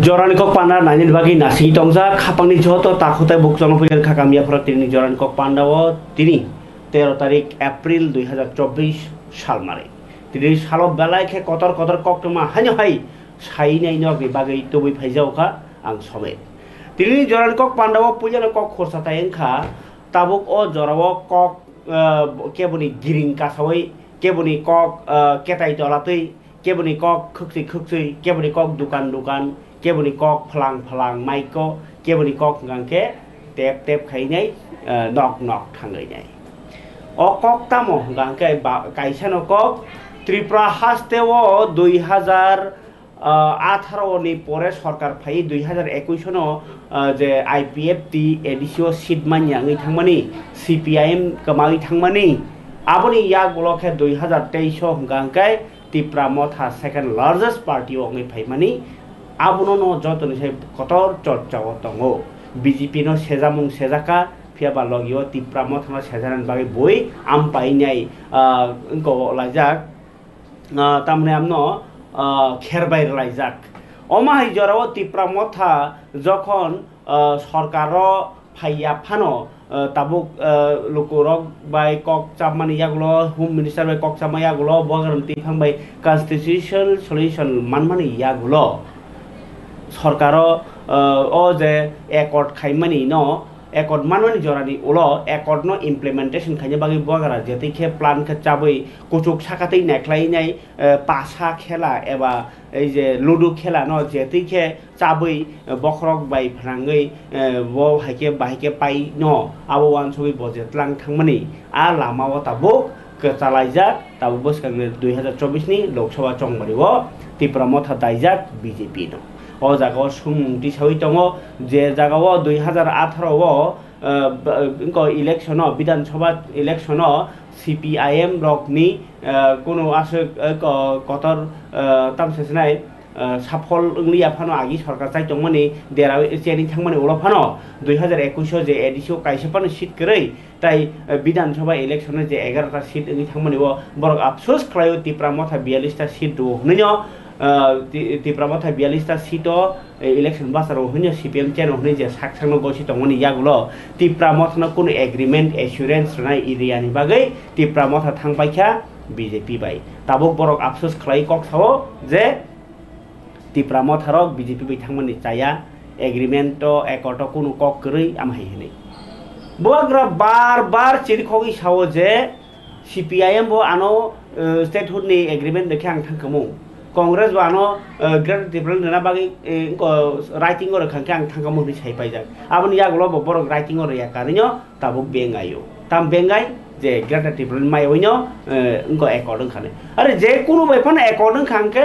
Joran kok panda nanin bagi nasi tongsa kapang ni joto takutai bukjong pujan kakamia ini joran kok panda wo tini 13 tarik April 2024 সাল মারে তিনি সালো বেলায় খে কতর কতর cock তোমা হানি high সাই নাই ন বিভাগে তবই ফাইজাওখা আং সমেত তিনি জরান কক পান্ডাও পুজান কক খরসা তাইনখা তাবুক ও জরাও কক কেবনি গিরিং কাসাওই কেবনি কক কেতাই তলাতৈ কেবনি কক খুকসি খুকসি কেবনি কক দোকান দোকান কেবনি কক ফলাং ফলাং মাইকো কেবনি কক গাংকে টেপ টেপ খাইনাই নক নক থাঙ্গাই নাই o kok tamo gangke kaisano kok Tripura hastewo 2018 ni pore sarkar phai 2021 no je IPFT edisio seat manyang thangmani CPIM kamai thangmani aboni ya golokhe 2023 gangke Tripura motha second largest party ongi phaimani abono no jotoni sai kotor chorchawo tongo BJP no sejamung sejaka Pia balogio Tripura mothana sejaran bagi boi ampai nyai engko lajak tamne amno kherbai lajak oma hi jorao Tripura motha jokhon sarkaro phaiya phano tabuk lukurok bai kok chamani yagulo home minister bai kok chamai yagulo bogaranti phangbai constitutional solution manmani yagulo sarkaro o je accord khaimani no একট মাননি জরানি উলো একট ন implementation খাইনে বাকি বগারা যেতে খে plan খে চাবই কুচুক সাকাতেই নেখলাই নাই পাশা খেলা এবা এই যে লুডু খেলা ন যেতে খে চাবই বখরক বাই ফ্রাঙ্গই ব হাইকে বাহিকে পাই ন আবো ওয়ান ছবি বজেতলাং থাংমানি আ লামাও তাবো চালাইজাক তাবো বসকাংনে 2024 ni লোকসভা চংমারিব Tripura মথা দাইজাক বিজেপি ন o jago sumungti sawi tongo je jagao 2018 o ko election o bidan sabha election o CPIM rokni kono ase kotor tamsesnai সাফল ইংলিয়া ফানো আগি সরকার চাই তংমানি দেরা চেনি থাংমানি ওলা ফানো 2021 যে এডিসিও কাইসে ফানো সিট করেই তাই বিধানসভা ইলেকশনে যে 11টা সিট ইংলি থাংমানি ও বড় আফসোস খালাयो Tripura মথা 42টা সিট দো হনিও Tripura motha 42টা সিট ইলেকশন বাসার হনিও CPM চেন হনি যে সাকসাংনো গসি তংমানি ইয়াগুলো Tripura মথা কোন এগ্রিমেন্ট এসুরেন্স নাই এরিয়ানি বাগৈ Tripura মথা থাংপাইখা বিজেপি বাই তাবক বড় আফসোস খালাই কক সাও যে Tripura motharok BJP bitangmani chaya agreement to ekot kono kok krei amhai hene boagra bar bar chirikhogi sawo je CPIM bo ano statehood ni agreement dekhe ang thangkamu Congress bo ano Greater Tripura na bagi ko writing or khangke ang thangkamu ni sai paijak aboni yagulo bo borok writing or yakarinyo tabuk bengayo tam bengai যে Greater Tripura mai oino engko according khane are je kuno bai phone according khangke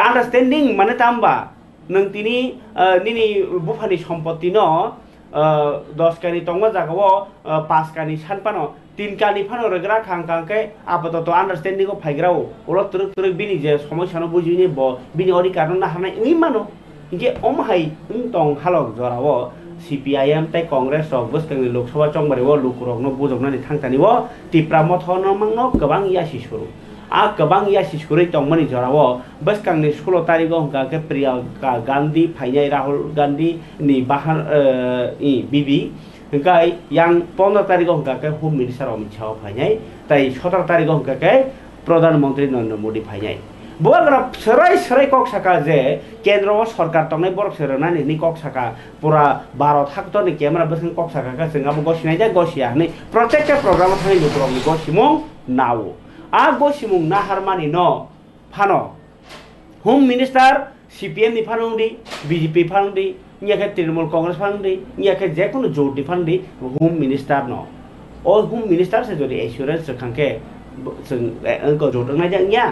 understanding mane tamba nang tini nini bufani সম্পত্তি no 10 kani tongma jagao 5 kani sanpano 3 kani phano regra khangkangke apatot understanding ko phaigrao olo turuk turuk bini je সমস্যা no bujini bo bini ori karon na hanai ui mano inge omhai tong halok jorao CPIM tai Congress rok boskangi Loksawa chongmariwo lukurokno bujoknani thangtaniwo Tripura mothono mangno gobang ya sisuru a gobang ya sisuri tongmani jorao boskangni 16 tariko hongkake Priyanka Gandhi phainai Rahul Gandhi ni bahar bibi hingkai yang 15 tariko hongkake Home Minister Amit Shah phainai tai 17 tariko hongkake Pradhan Mantri Narendra Modi phainai boagra serai serai kok saka je kendro sarkar tongnai borok serana ni kok saka pura Bharat hakto ni camera besang kok saka ka singabo gosinai ja gosia ni protected program thani lukrok ni gosimung nawo a gosimung na harmani no phano Home Minister CPM ni phanundi BJP phanundi nyake Trinamool Congress phanundi nyake je kono joti phanundi Home Minister no all Home Minister se jodi assurance khangke sing ko jotang na jang nya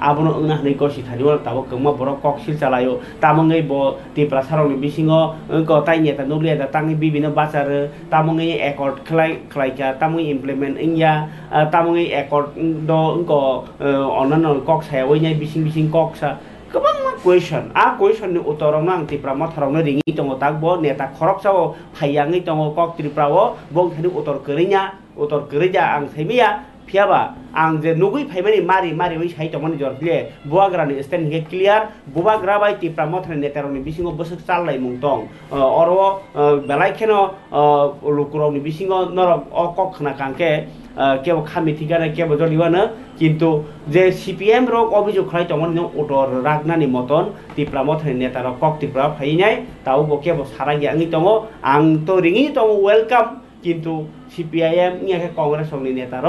abono ngna nei ko sithaniwa tabo kengma borok kok sil chalayo tamongai bo Tripura sarongni bisingo ko taini ta nulia ta tangi bibino basar tamongai accord khlaika tamongai implement ingya tamongai accord do ko onano kok sayawai nyai bising bising kok sa kabang question a question ni utorong nang Tripura motharong ringi tongo takbo neta khorok sao phayangi tongo kok Tripura wo bong thani utor kerinya utor kerja ang semia फियाबा आं जे नुगै फाइमानि मारि मारि बै साइ तमनि जरले बुवाग्रानि stand हे clear बुवाग्रा bye Tipra मथनि नेतारनि बिसिङो Basak चालनाय मुंतं अरो बेलाइखेनो लुकुरनि बिसिङो नरक अकक खना कांके केव खामि थिगाना केव जलिवानो किन्तु जे CPM रक अभियोग खालाय तमनि अटर रागनानि मतन तिप्रा मथनि नेतार कक तिप्रा फाइनाय ताउ बो केव सारागि आंनि तंग आं तो रिङि तंग वेलकाम किन्तु सीपीआईएम नियाके कांग्रेस नि नेतार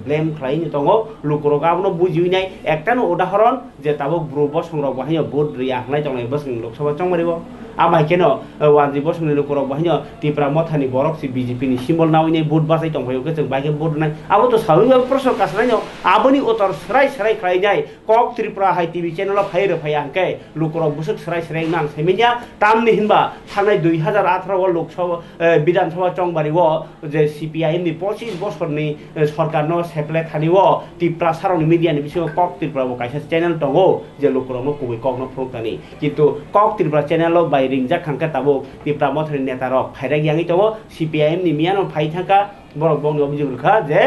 ब्लेम खालायनि तंग लुकुरक आबनो बुजिनाय एकटानो उदाहरण जे ताबो ग्रुप संरक बाहाय भोट रिया हनाय तंग बस लोकसभा चंगमरिबो आमाय केनो वानजि बसंनि लुकुरक बाहाय तिप्रा मथानि बरक सि बीजेपी नि सिम्बल नावनि भोट बासाय तंगयो के जों बाइके भोट नाय आबो तो सावि प्रश्न कासनाय आबोनि उतर सराय सराय खालायनाय कक त्रिपुरा हाई टीवी चैनल फाइर फायांके लुकुरक बुसक सराय सराय नां सैमिया तामनि हिनबा थांनाय 2018 लोकसभा विधानसभा चंगबारिवो जे सीपीआईएम नि 25 बसरनि सरकारनो सेप्ले थानिवो तिप्रा सारनि मीडियानि बिसिङो कक त्रिपुरा काइसा चैनल दङो जे लुकुरनो कुबै ककनो फ्रंतानि किन्तु कक त्रिपुरा चैनल बाय रिंजा खांका ताबो तिप्रा मथनि नेतार फाइरा गियाङि दङो सीपीआईएम नि मियानो फाइ थांका बरक बंनि अभियोग खा जे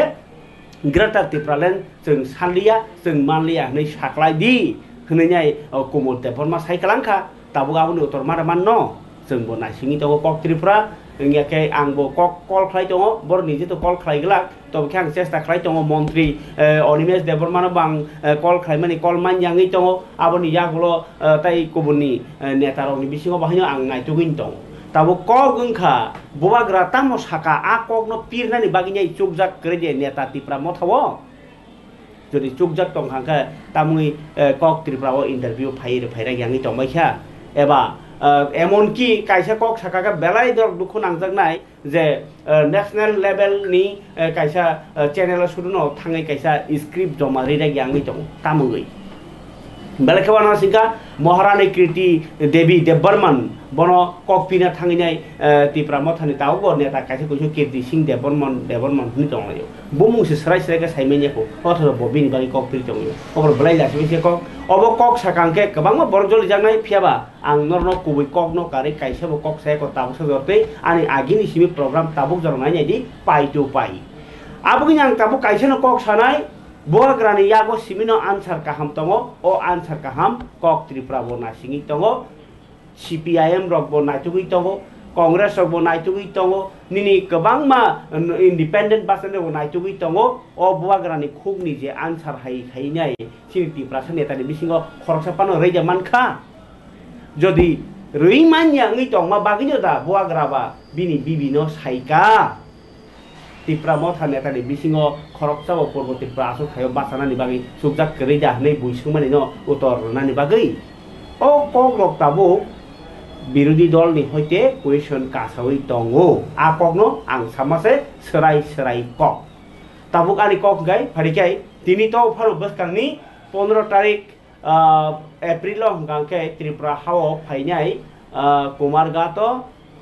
ग्रेटर त्रिपुरालेण्ड जों सानलिया जों मानलिया नै साख्लायदि होनैनाय कोमल देबरमा साइकलांखा ताबो गाबोनो उत्तर मारा माननो जोंबो नायसिङि दङो कक त्रिपुरा इंयाके आंबो कक कल खालाय दङ बर निजे तो कल खालायगला तब के आं चेष्टा खालाय दङ मन्त्री अनिमेश देबरमानो बां कल खालायमानि कल मानयाङि दङ आबोनि यागलो ताइ गुबुननि नेतारनि बिसिङाव बाहायनो आं नायथुगिन दङ ताबो कक ओंखा बुवाग्रा तामो साका आ ककनो पिरनानि बागिनाय चुकजाक करे नेता तिप्रा मथावो যদি চুকজাক टंखांखा तामुइ कक त्रिपुराव इंटरव्यू फाइरा गियाङि दंबायखा एबा एमनकि काइसा कक साका बेलाय दर दुखु नांजागनाय जे नेशनल लेभेलनि काइसा चैनल सुरुनो थाङै काइसा स्क्रिप्ट जमा रिरा गियाङि दं तामुइ बेलेखबाना सिंका महारानी कीर्ति देवी देबबर्मन बनो ककपिना थाङैनाय तिप्रा मथानि ताउबो नेता काइसा कइसो कीर्ति सिंह देबबर्मन नि दंलायो बुमुंसे सराय सरायका साइमेनियाखौ अथर बबिनि बागै ककपिरि दंयो अबर बलाय लासिबे कक अब कक साकांके गोबां बरजलि जानाय फियाबा आं नरनो कुबै ककनो कारे काइसाबो कक सायको ताबुसो जरते आनि आगिनि सिमि प्रोग्राम ताबुक जरनाय नायदि पाइ टु पाइ आबुगिन आं ताबुक काइसानो कक सानाय बुवाग्रानि यागो सिमिनो आन्सार काहाम तंगो ओ आन्सार काहाम कक त्रिपुरा बो नासिङि तंगो सीपीआईएम रकबो नायथुगि तंगो कांग्रेस रकबो नायथुगि तंगो निनि गोबांमा इंडिपेंडेंट बासनबो नायथुगि तंगो ओ बुवाग्रानि खुगनि जे आन्सार हाय हायनाय सिनि त्रिपुरा नेतानि बिसिङो खरसापानो रैजा मानखा जदि रैमान्या ngै तंमा बागिनो दा बुवाग्राबा बिनि बिबिनो साइका तिप्रा मथा नेतानि बिसिङो खरकसाबो पूर्व त्रिपुरा आसु थायो बासानानि बागै सुकजाक करेजा नै बुइसुमानि न उत्तर नानि बागै ओ कक लक्ताबो বিরোধী দলनि হইতে কুয়েশন কাসাवै दङो आ ककनो आं सामासे सराय सराय कक ताबुक आनि कक गाय फारिकाय तिनि तो फारो बसकांनि 15 तारिख एप्रिल हंगांके त्रिपुरा हाव फाइनाय कुमारगातो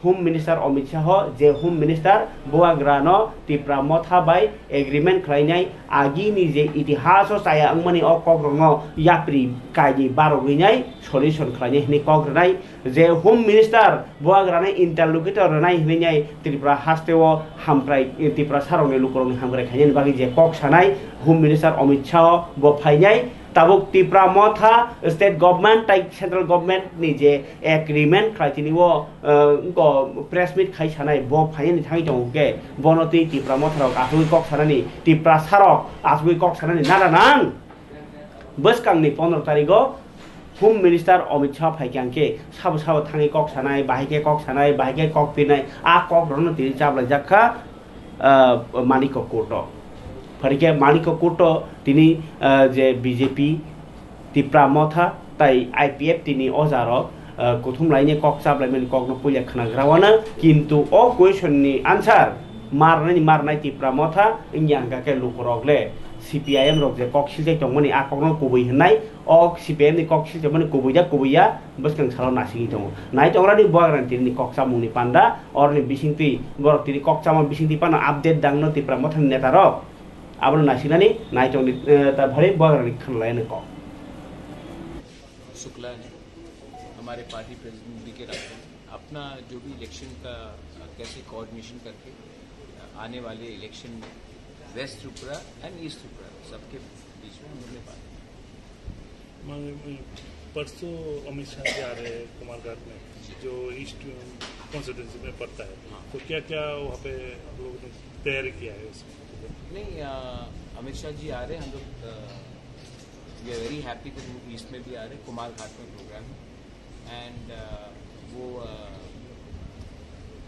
होम मिनिस्टार अमित शाह जे होम मिनिस्टार बुवाग्रानो तिप्रा मथा बाय एग्रीमेंट खालायनाय आगिनि जे इतिहास साया अंगमानि अ ककरंनो याप्रि कायनि बारो गैनाय सलिउशन खालायनाय हनै ककरनाय जे होम मिनिस्टार बुवाग्राने इंटरलोकेटर रनाय हनैनाय त्रिपुरा हास्तेव हामफ्राय त्रिपुरा सारंनि लुकरंनि हामग्राय खायनायनि बागै जे कक सानाय होम मिनिस्टार अमित शाह बो फाइनाय ताबुक त्रिपुरा मथा state government tie central government नि जे एग्रीमेंट खालायथिनि वो प्रेस मीट खाय सानाय बो फायनि थाङै दङके बनति त्रिपुरा मथाराव आसुगै कक सानानि त्रिपुरा सारक आसुगै कक सानानि नारा नां बसकांनि 15 तारिखो होम मिनिस्टार अमित शाह फाइकांके साबो साबो थाङै कक सानाय बाहायके कक पिनाय आ कक रनो तिनि चाबलाय जाखा मानिक कोर्ट फरिके मानिक कोर्ट तिनी जे बीजेपी त्रिपुरा मथा ताई आईपीएफ तिनी अजार कुथुम लाइने कक चाबलायमेन ककनो पुलिया खनाग्रावानो किन्तु ओ क्वेश्चननि आन्सार मारनाय त्रिपुरा मथा इंयांगाके लुकरगले सीपीआईएम रक जे कक सिलजाय दंमोनि आ ककनो कुबै होननाय ओ सीपीआईएम नि कक सिलजायमोनि कुबैया बसकां सालाव नासिङि दङ नाय तंग्रानि बुवाग्रानि तिनि कक चामुनि पान्डा अरनि बिसिंति बर तिनि कक चामा बिसिंति पाना आपडेट दांनो त्रिपुरा मथानि नेता रक आबो नासिनानि नायटंनि ता भरे बुवाग्रानि खनलायनो कक शुक्ला ने हमारे पार्टी प्रेसिडेंट के रास्ते अपना जो भी इलेक्शन का कैसे कोऑर्डिनेशन करके आने वाले इलेक्शन में west Tripura and east Tripura सबके बीच में हम लोग ने बात की। परसों अमित शाह जी आ रहे हैं कुमारघाट में जो ईस्ट कॉन्स्टिट्यूंसी में पड़ता है, तो क्या क्या वहाँ पे हम लोगों ने तैयारी किया है उसमें? नहीं, अमित शाह जी आ रहे हैं, हम लोग वी आर वेरी हैप्पी कि वो ईस्ट में भी आ रहे हैं, कुमारघाट में प्रोग्राम है एंड वो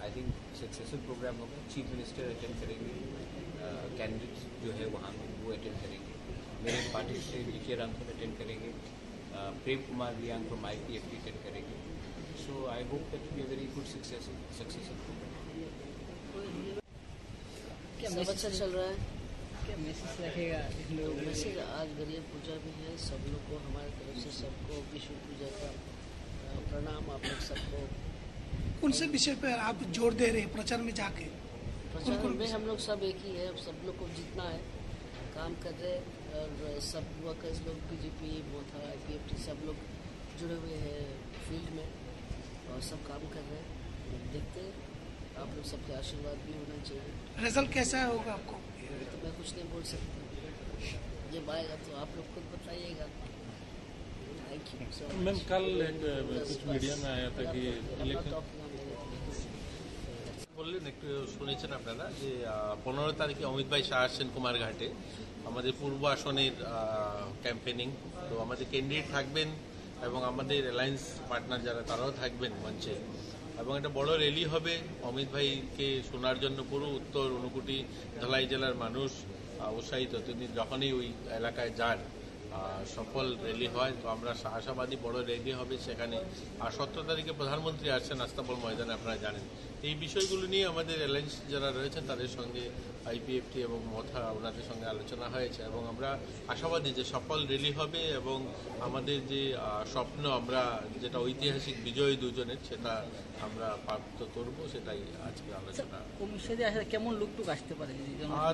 आई थिंक सक्सेसफुल प्रोग्राम होगा। चीफ मिनिस्टर अटेंड करेंगे, कैंडिडेट्स जो है वहाँ में वो अटेंड करेंगे, मेरे पार्टी से डी.के. रामकर अटेंड करेंगे, Prem Kumar Liang from IPFT attend करेंगे। So I hope that be a very good successful programme. क्या सब अच्छा चल रहा है? क्या मैसेज रखेगा इन लोगों को? मैसेज आज गणेश पूजा भी है, सब लोग को हमारे तरफ से सबको विश्व पूजा का प्रणाम। आप लोग सबको कौन से विषय पर आप जोर दे रहे हैं प्रचार में जाके? प्रचार में हम लोग सब एक ही है, सब लोग को जितना है काम कर रहे हैं और सब वर्कर्स लोग BJP, मोथा, IPFT सब लोग जुड़े हुए हैं फील्ड में और सब काम कर रहे हैं। देखते हैं, आप लोग सबके आशीर्वाद भी होना चाहिए। रिजल्ट कैसा होगा आपको? तो मैं कुछ नहीं बोल सकता, जब आएगा तो आप लोग खुद बताइएगा। Thank you. मैम कल कुछ मीडिया में आया था कि বললেন একটু শুনেছেন আপনারা যে 15 তারিখে অমিত ভাই শাহ আসছেন কুমারঘাটে আমাদের পূর্ব আসনের ক্যাম্পেনিং। তো আমাদের ক্যান্ডিডেট থাকবেন এবং আমাদের অ্যালায়েন্স পার্টনার যারা তারাও থাকবেন মঞ্চে এবং একটা বড় র্যালি হবে। অমিত ভাইকে শোনার জন্য পুরো উত্তর ঊনকোটি ধলাই জেলার মানুষ উৎসাহিত। তিনি যখনই ওই এলাকায় যান সফল র্যালি হয়। তো আমরা আশাবাদী বড় র্যালি হবে সেখানে। আর 17 তারিখে প্রধানমন্ত্রী আসছেন আস্তাবল ময়দানে, আপনারা জানেন। এই বিষয়গুলো নিয়ে আমাদের অ্যালায়েন্স যারা রয়েছেন তাদের সঙ্গে IPFT এবং মোথা ওনাদের সঙ্গে আলোচনা হয়েছে এবং আমরা আশাবাদী যে সফল র্যালি হবে এবং আমাদের যে স্বপ্ন আমরা যেটা ঐতিহাসিক বিজয় দুজনের সেটা আমরা প্রাপ্ত করব, সেটাই আজকে আলোচনা। কমিশনে আসলে কেমন লুকটুক আসতে পারে?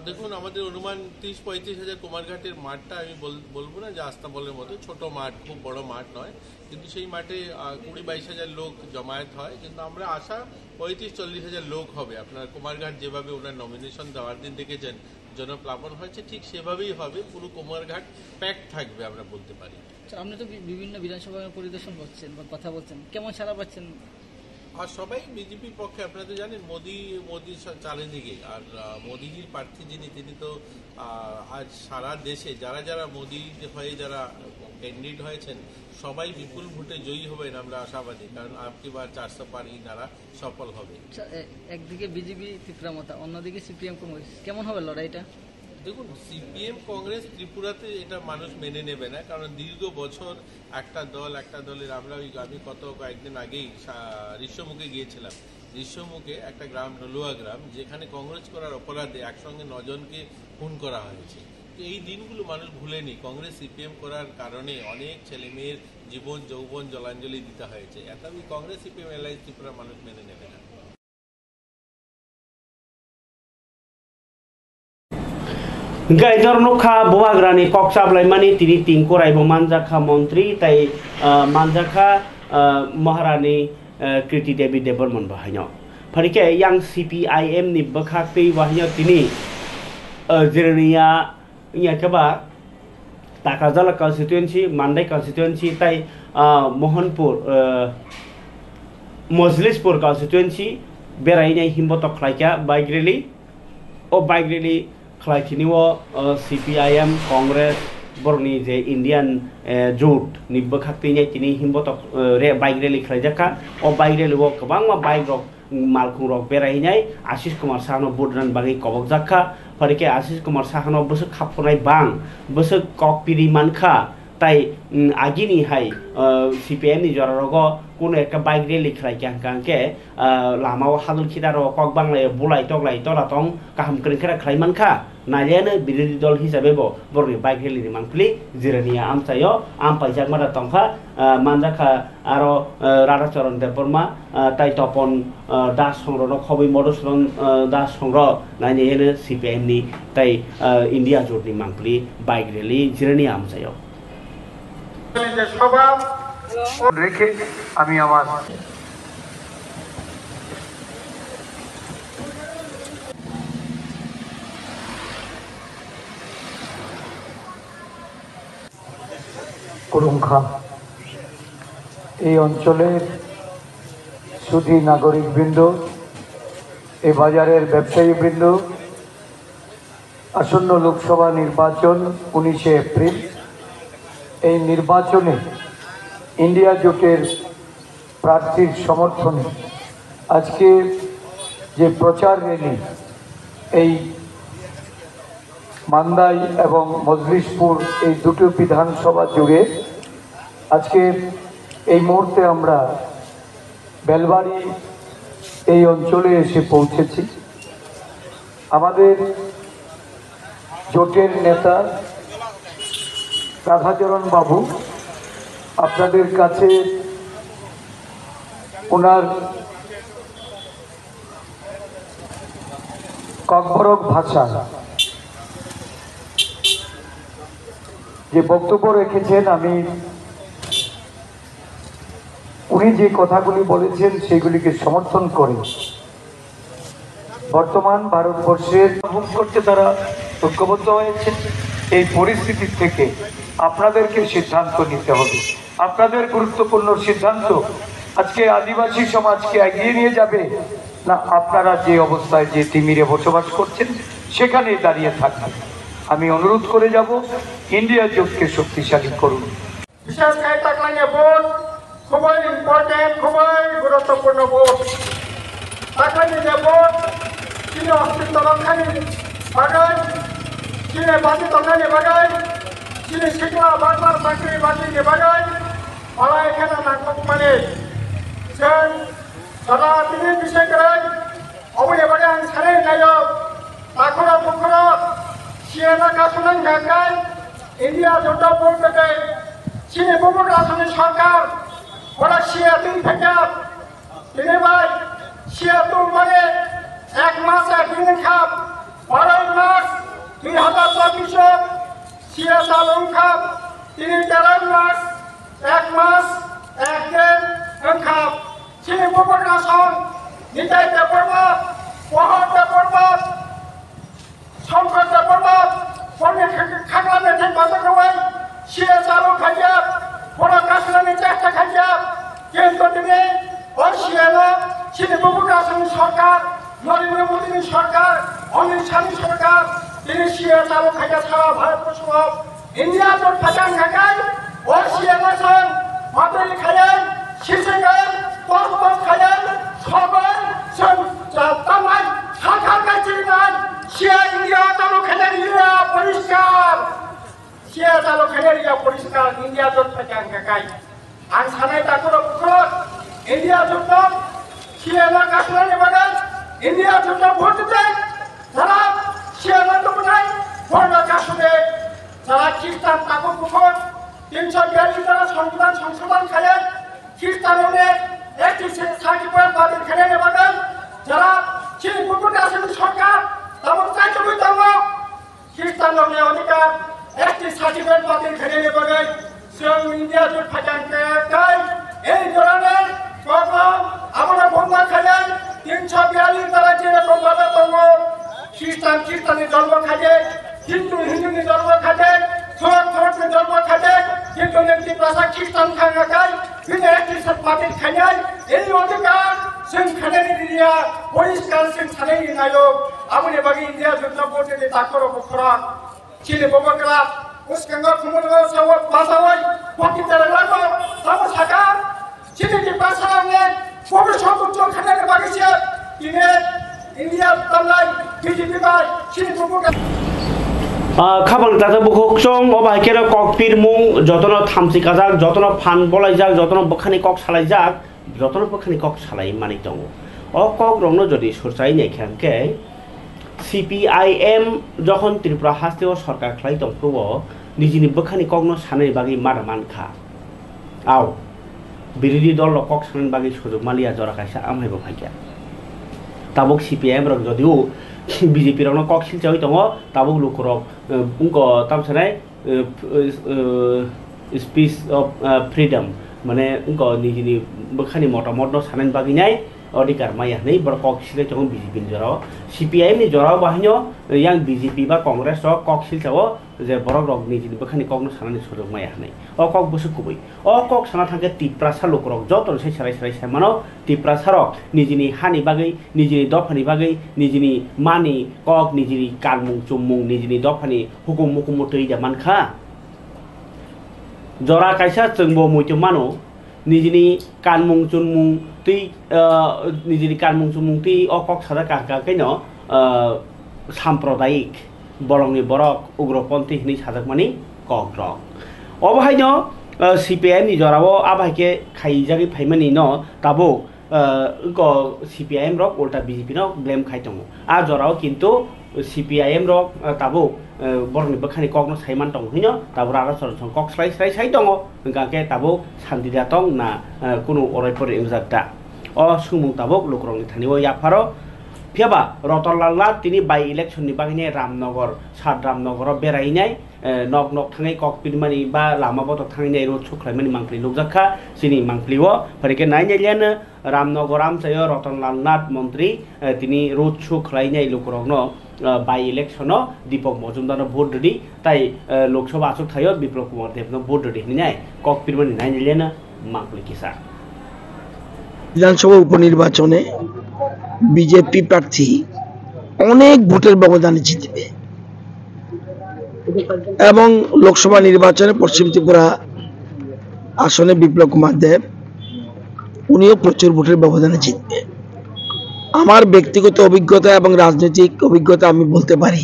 দেখুন আমাদের অনুমান 30-35 হাজার কুমারঘাটের মাঠটা আমি বলবো না যে আস্তাবলের মতো ছোট মাঠ, খুব বড় মাঠ নয়, কিন্তু সেই মাঠে 20-22 হাজার লোক জমায়েত হয়। কিন্তু আমরা আশা 35-40 হাজার লোক হবে। আপনার কুমারঘাট যেভাবে ওনার নমিনেশন দেওয়ার দিন দেখেছেন জনপ্লাবন হয়েছে, ঠিক সেভাবেই হবে। পুরো কুমারঘাট প্যাক থাকবে আমরা বলতে পারি। আপনি তো বিভিন্ন বিধানসভা পরিদর্শন করছেন বা কথা বলছেন, কেমন সাড়া পাচ্ছেন? আর সবাই বিজেপির পক্ষে। আপনারা তো জানেন মোদি চারিদিকে। আর মোদিজির প্রার্থী যিনি, তিনি তো আজ সারা দেশে যারা যারা মোদি হয়ে যারা ক্যান্ডিডেট হয়েছেন সবাই বিপুল ভোটে জয়ী হবেন আমরা আশাবাদী। কারণ আপনি বার 400 পার ইনারা সফল হবে। একদিকে বিজেপি ত্রিপুরা মতা, অন্যদিকে CPM কংগ্রেস, কেমন হবে লড়াইটা? দেখুন CPM কংগ্রেস ত্রিপুরাতে এটা মানুষ মেনে নেবে না, কারণ দীর্ঘ বছর একটা দলের আমরা আমি কয়েকদিন আগেই ঋষ্যমুখে গিয়েছিলাম। ঋষ্যমুখে একটা গ্রাম নলুয়া গ্রাম, যেখানে কংগ্রেস করার অপরাধে একসঙ্গে 9 জনকে খুন করা হয়েছে। তো এই দিনগুলো মানুষ ভুলেনি। কংগ্রেস CPM করার কারণে অনেক ছেলে মেয়ের জীবন যৌবন জলাঞ্জলি দিতে হয়েছে। এতই কংগ্রেস CPM অ্যালায়েন্স ত্রিপুরা মানুষ মেনে নেবে না। গাইদর নখা বোয়াগ্রানি ককসাবলাইমানি তিনি তিংকরাইবো মানজাখা মন্ত্রী তাই মানজাখা মহারানী কৃতি দেবী দেববর্মন বাহাইনো ফারিকে ইয়াং CPIM ni বখাকতি বাহাইনো তিনি জিরনিয়া ইয়াকেবা তাকাজালা কনস্টিটুয়েন্সি মান্দাই কনস্টিটুয়েন্সি তাই Mohanpur Majlishpur constituency বেরাইনাই হিমবতক খাইকা bike rally ও বাইক রেলি खालायथिनिओ CPIM कांग्रेस बरनी जे इंडियन जुट निब्बो खाक्तिनाय तिनि हिमबतक बाइक रैली खालायजाखा ओ बाइक रैलिओ गोबां बाइक रक मालखुं रक बेरायहैनाय आशिष कुमार साहानो बुद्रान बागै कबकजाखा फारिके आशिष कुमार साहानो बोसो खाफुनाय बां बोसो ककपिरि मानखा ताई आगिनि हाय CPIM नि जरारगो কোনো একটা বাইক রেলি খাই কাঙ্কে লামাও হাদুল খিদার কক বাংলায় বুলাই টগলাই তলাতং কাহাম করেন খাই মানখা নাইলেন বিরোধী দল হিসাবে বরনি বাইক রেলি মানফলি জিরানিয়া আমসায় আম পাইজাক মাদা তংখা মানজাখা আরো রাধাচরণ দেববর্মা তাই তপন দাস সংগ্রহ খবি মধুসূদন দাস সংগ্রহ নাইলেন CPIM নি তাই ইন্ডিয়া জোটনি মানফলি বাইক রেলি জিরানিয়া আমসায় সভা রেখে আমি আমার পুরুংখা এই অঞ্চলের সুধী নাগরিকবৃন্দ, এই বাজারের ব্যবসায়ীবৃন্দ, আসন্ন লোকসভা নির্বাচন 19শে এপ্রিল, এই নির্বাচনে ইন্ডিয়া জোটের প্রার্থীর সমর্থনে আজকে যে প্রচার র্যালি এই মান্দাই এবং মজলিশপুর এই দুটো বিধানসভা জুড়ে আজকে এই মুহূর্তে আমরা বেলবাড়ি এই অঞ্চলে এসে পৌঁছেছি। আমাদের জোটের নেতা রাধাচরণ বাবু আপনাদের কাছে ওনার ককবরক ভাষা যে বক্তব্য রেখেছেন, আমি উনি যে কথাগুলি বলেছেন সেগুলিকে সমর্থন করে বর্তমান ভারতবর্ষের ভোগ করতে তারা ঐক্যবদ্ধ হয়েছে। এই পরিস্থিতি থেকে আপনাদেরকে সিদ্ধান্ত নিতে হবে। আপনাদের গুরুত্বপূর্ণ সিদ্ধান্ত আজকে আদিবাসী সমাজকে এগিয়ে নিয়ে যাবে না আপনারা যে অবস্থায় যে তিমিরে বসবাস করছেন সেখানেই দাঁড়িয়ে থাকবেন। আমি অনুরোধ করে যাব ইন্ডিয়া জোটকে শক্তিশালী করুন। বিশেষ করে তাকলাইনে ভোট খুবই ইম্পর্টেন্ট, খুবই গুরুত্বপূর্ণ ভোট। তাকলাইনে যে ভোট চীনে অস্তিত্ব রক্ষানি বাগান, চীনে বাতি তঙ্গানি বাগান, চীনে শিখলা বারবার চাকরি বাতিকে বাগান, মালা এখানে নাটক মানে যারা তিনি বিষয় করেন অবয়ে বাগান সারে নায়ক তাখরা মুখরা সিয়েনা কাসুনান ঢাকায় ইন্ডিয়া জোট বোর্ড থেকে চীনে বহু রাজনৈতিক সরকার ওরা শিয়াতুন থেকে তিনি ভাই শিয়াতুন মানে 1 মাস 1 দিন খাপ 12 মাস 2024 শিয়াতুন খাপ তিনি 13 মাস 1 মাস 1 দিন খাপ চীনে বহু রাজন নিতাইতে পর্বত পহাড়তে পর্বত সংকটে পর্বত ফোনে খাগলা মেঠে বাজার হওয়াই শিয়া চালু খাইয়া বড় কাশলানি চেষ্টা খাইয়া কিন্তু তিনি ওই শিয়ানা চীনে বহু রাজনৈতিক সরকার নরেন্দ্র মোদী সরকার অমিত শাহ সরকার তিনি শিয়া চালু খাইয়া সারা ভারতবর্ষ ইন্ডিয়া জোট ফাটান ঢাকায় ওই শিয়ানা সন মাদুরি খাইয়াই শিশে গায়ে তরমুজ খাইয়াই সবাই তামাই সরকার কাছে নাই শিয়া ইন্ডিয়া চালু খেলে ইন্ডিয়া পরিষ্কার শিয়া চালু খেলে ইন্ডিয়া পরিষ্কার ইন্ডিয়া জোট ফাটান ঢাকায় আর সানাই তাকর পুকুর ইন্ডিয়া জোট শিয়ানা কাশলানি বাগান ইন্ডিয়া জোট ভোট দেয় যারা শিয়ানা তো নাই ভোট কাশুদে যারা খ্রিস্টান তাকর পুকুর 342 যারা সংশোধন খায় খ্রিস্টানদের একটি সার্টিফিকেট বাতিল খেলে বাগান যারা চীন পুকুরে আসেন সরকার তেমন চাইতে বইতাম খ্রিস্টানদের অধিকার একটি সার্টিফিকেট বাতিল খেলে বাগান সেও ইন্ডিয়া জোট ফাটান ঢাকায় এই ধরনের আমরা বন্ধা খাইলেন 342 তারা যেরকম ভাবে তঙ্গ খ্রিস্টানি জন্ম খাইছে হিন্দু জন্ম খাইছে ধর্ম জন্ম খাইছে কিন্তু একটি ভাষা খ্রিস্টান খায় কিন্তু একটি বাতিল খাইয়াই এই অধিকার जों खानाय दिया परिष्कार जों सानै नायक आमुनि बागै इन्डिया जुद्ध बोर्डनि दाखरो बखरा चिले बबकरा उसगंगा खुमुलगो सावत बासावै बाकी तरलागो सावो साका चिले बासावने भबिष्यत उज्जवल खानाय बागैसे दिने इन्डिया तमलाय बिजेपि बाय चिले बबकरा খাবাং তাতে বুকচং অবাইকের ককপির মুং যতন থামসি কাজাক যতন ফান বলাইজাক যতন বখানি কক সালাইজাক যতন বখানি কক সালাই মানি দङ অ কক রংনো যদি সরচাই নেখানকে সিপিআইএম যখন ত্রিপুরা হাস্তেও সরকার খালাই দংখো নিজেনি বখানি ককনো সাनै বাগै মার মানখা আও বিরোধী দল কক সাनै বাগै সুযোগ মালিয়া জরাকাইসা আমহাইবো ফাইকা তাবক সিপিআইএম রং যদিও বিজেপি রং কক সিলচাই दङ তাবক লুকরক उनको तामसानाय स्पीच ऑफ फ्रीडम माने उनको निजिनि बखानि मतामत न सानाय बागिनाय अधिकार माया नहीं बर कक सिले चंग बीजेपी जराव सीपीआईएम नि जराव बाहिनो yang बीजेपी बा कांग्रेस रो कक सिल चावो जे बरक रक नि जिनि बखानि कक न सानानि सुरु माया नहीं अ कक बुसु कुबै अ कक साना थांगे तिप्रासा लोक रक जत से सराय सराय सामानो तिप्रासा रक निजिनि हानि बागै निजिनि दफानि बागै निजिनि मानि कक निजिनि कालमुं चुमुं निजिनि दफानि हुकुम मुकुम तै जामानखा जरा कायसा जोंबो मयतो मानो निजिनि कानमुं चुनमुं तै निजिनि कानमुं चुमुं तै अकक सादा काकाकैनो साम्प्रदायिक बरंनि बरक उग्रपन्थी हिनि साजाकमानि कक रक अबहायनो सीपीआईएम नि जराव आबायके खाइजागै फाइमानि न ताबो सीपीआईएम रक उल्टा बीजेपी न ब्लेम खाइतंग आ जराव किन्तु सीपीआईएम रक ताबो बरंनि बखानि कक न साइमान दं हिनो ताबो रागा सरसन कक स्लाइ स्लाइ साइ दङ गाके ताबो सान्दिदा दं ना कुनु अरायफोर एंजाकता अ सुमुं ताबो लोकरंनि थानिव याफारो फियाबा रतनलाल नाथ तिनि बाइ इलेक्शननि बागैने रामनगर सात रामनगर बेरायनाय नक नक थाङै ककपिनमानि बा लामाबत थाङै रोड शो खालामनानै मांख्लि लुकजाखा सिनि मांख्लिव फरिके नायनायल्यानो रामनगर आमचायो रतनलाल नाथ मन्त्री तिनि रोड शो खालामनाय लोकरंनो बाइ इलेक्शन दीपक मजुमदार भोट दि ताई लोकसभा आसक थायो विप्लव कुमार देवनो भोट दि हिनाय ककपिनमानि नायनायल्यानो मांख्लि किसा विधानसभा उपनिर्वाचने बीजेपी प्रार्थी अनेक भोटेर व्यवधाने जितबे एवं लोकसभा निर्वाचने पश्चिम त्रिपुरा आसने विप्लव कुमार देव उनिও प्रचुर भोटेर व्यवधाने जितबे আমার ব্যক্তিগত অভিজ্ঞতা এবং রাজনৈতিক অভিজ্ঞতা আমি বলতে পারি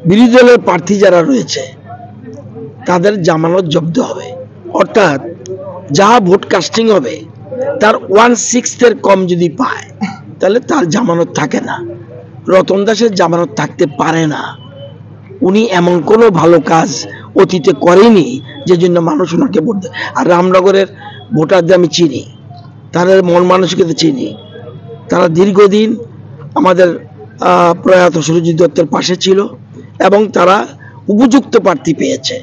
বিরোধী দলের প্রার্থী যারা রয়েছে তাদের জামানত জব্দ হবে অর্থাৎ যা ভোট কাস্টিং হবে তার 1/6 কম যদি পায় তাহলে তার জামানত থাকে না রতন দাসের জামানত থাকতে পারে না উনি এমন কোনো ভালো কাজ অতীতে করেনি যে জন্য মানুষ ওনাকে ভোট দেয় আর রামনগরের ভোটারদের আমি চিনি তাদের মন মানসিকতা চিনি তারা দীর্ঘদিন আমাদের প্রয়াত সুরজিৎ দত্তের পাশে ছিল এবং তারা উপযুক্ত প্রার্থী পেয়েছে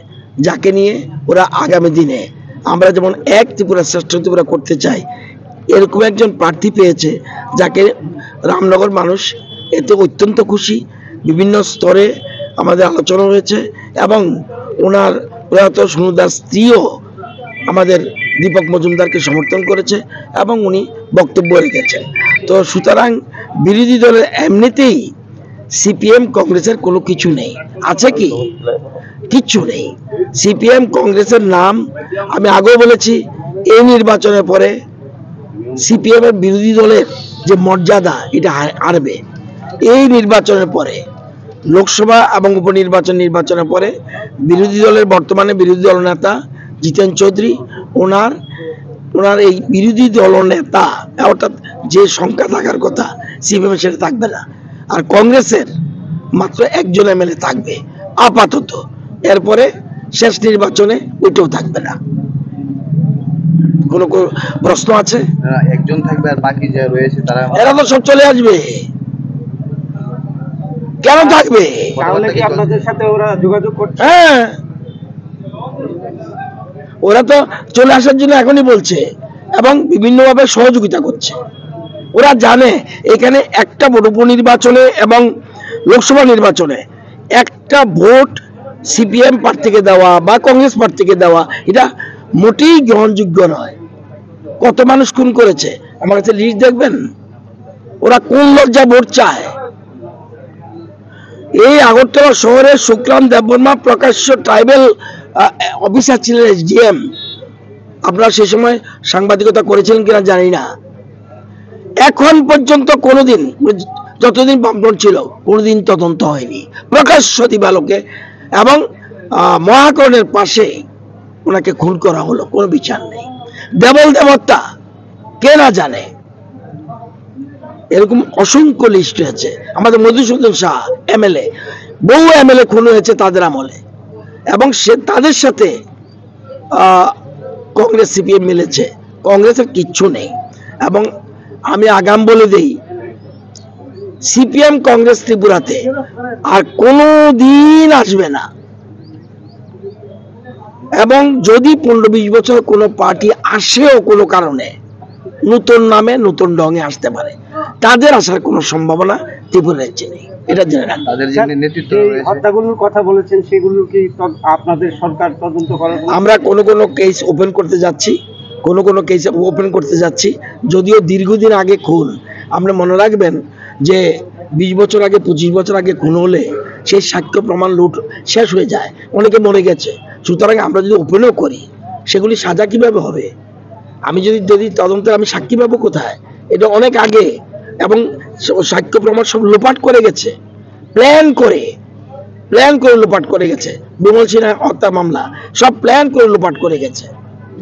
যাকে নিয়ে ওরা আগামী দিনে আমরা যেমন এক ত্রিপুরা শ্রেষ্ঠ ত্রিপুরা করতে চাই এরকম একজন প্রার্থী পেয়েছে যাকে রামনগর মানুষ এতে অত্যন্ত খুশি বিভিন্ন স্তরে আমাদের আলোচনা হয়েছে এবং ওনার প্রয়াত সুনুদার স্ত্রীও আমাদের দীপক মজুমদারকে সমর্থন করেছে এবং উনি বক্তব্য রেখেছেন তো সুতরাং বিরোধী দলের এমনিতেই সিপিএম কংগ্রেসের কোনো কিছু নেই আছে কি কিচ্ছু নেই সিপিএম কংগ্রেসের নাম আমি আগেও বলেছি এই নির্বাচনের পরে সিপিএম এর বিরোধী দলের যে মর্যাদা এটা হারবে এই নির্বাচনের পরে লোকসভা এবং উপনির্বাচনের পরে বিরোধী দলের বর্তমানে বিরোধী দল নেতা জিতেন চৌধুরী ওনার এই বিরোধী দল নেতা অর্থাৎ যে সংখ্যা থাকার কথা সিপিএম সেটা থাকবে না আর কংগ্রেসের মাত্র একজন এমএলএ থাকবে আপাতত এরপরে শেষ নির্বাচনে ওইটাও থাকবে না কোনো প্রশ্ন আছে একজন থাকবে আর বাকি যে রয়েছে তারা এরা তো সব চলে আসবে কেন থাকবে তাহলে কি আপনাদের সাথে ওরা যোগাযোগ করছে হ্যাঁ ওরা তো চলে আসার জন্য এখনই বলছে এবং বিভিন্নভাবে সহযোগিতা করছে ওরা জানে এখানে একটা ভোট উপনির্বাচনে এবং লোকসভা নির্বাচনে একটা ভোট সিপিএম প্রার্থীকে দেওয়া বা কংগ্রেস প্রার্থীকে দেওয়া এটা মোটেই গ্রহণযোগ্য নয় কত মানুষ খুন করেছে আমার কাছে লিস্ট দেখবেন ওরা কোন লজ্জা ভোট চায় এই আগরতলা শহরে শুক্রাম দেববর্মা প্রকাশ্য ট্রাইবেল অফিসার ছিলেন এসডিএম আপনারা সেই সময় সাংবাদিকতা করেছিলেন কিনা জানি না এখন পর্যন্ত কোনোদিন যতদিন বামফ্রন্ট ছিল কোনোদিন তদন্ত হয়নি প্রকাশ্য দিবালোকে এবং মহাকরণের পাশে ওনাকে খুন করা হলো কোনো বিচার নেই দেবল দেবতা কে না জানে এরকম অসংখ্য লিস্ট হয়েছে আমাদের মধুসূদন শাহ এমএলএ বহু এমএলএ খুন হয়েছে তাদের আমলে এবং সে তাদের সাথে কংগ্রেস সিপিএম মিলেছে কংগ্রেসের কিচ্ছু নেই এবং আমি আগাম বলে দেই সিপিএম কংগ্রেস ত্রিপুরাতে আর কোনো দিন আসবে না এবং যদি 15-20 বছর কোনো পার্টি আসেও কোনো কারণে নতুন নামে নতুন ঢঙে আসতে পারে, তাদের আসার কোনো সম্ভাবনা ত্রিপুরা রাজ্যে নেই, এটা জেনে রাখবেন। তাদের যে নেতৃত্ব রয়েছে, হত্যাগুলোর কথা বলেছেন, সেগুলো কি আপনাদের সরকার তদন্ত করার? আমরা কোনো কেস ওপেন করতে যাচ্ছি, কোনো কেস ওপেন করতে যাচ্ছি, যদিও দীর্ঘদিন আগে খুন। আপনি মনে রাখবেন যে 20 বছর আগে 25 বছর আগে খুন হলে সেই সাক্ষ্য প্রমাণ লুট শেষ হয়ে যায়, অনেকে মরে গেছে। সুতরাং আমরা যদি ওপেনও করি, সেগুলি সাজা কিভাবে হবে? আমি যদি তদন্তে আমি সাক্ষী পাবো কোথায়? এটা অনেক আগে, এবং সাক্ষ্য প্রমাণ সব লোপাট করে গেছে, প্ল্যান করে লোপাট করে গেছে। বিমল সিনহা হত্যা মামলা সব প্ল্যান করে লোপাট করে গেছে।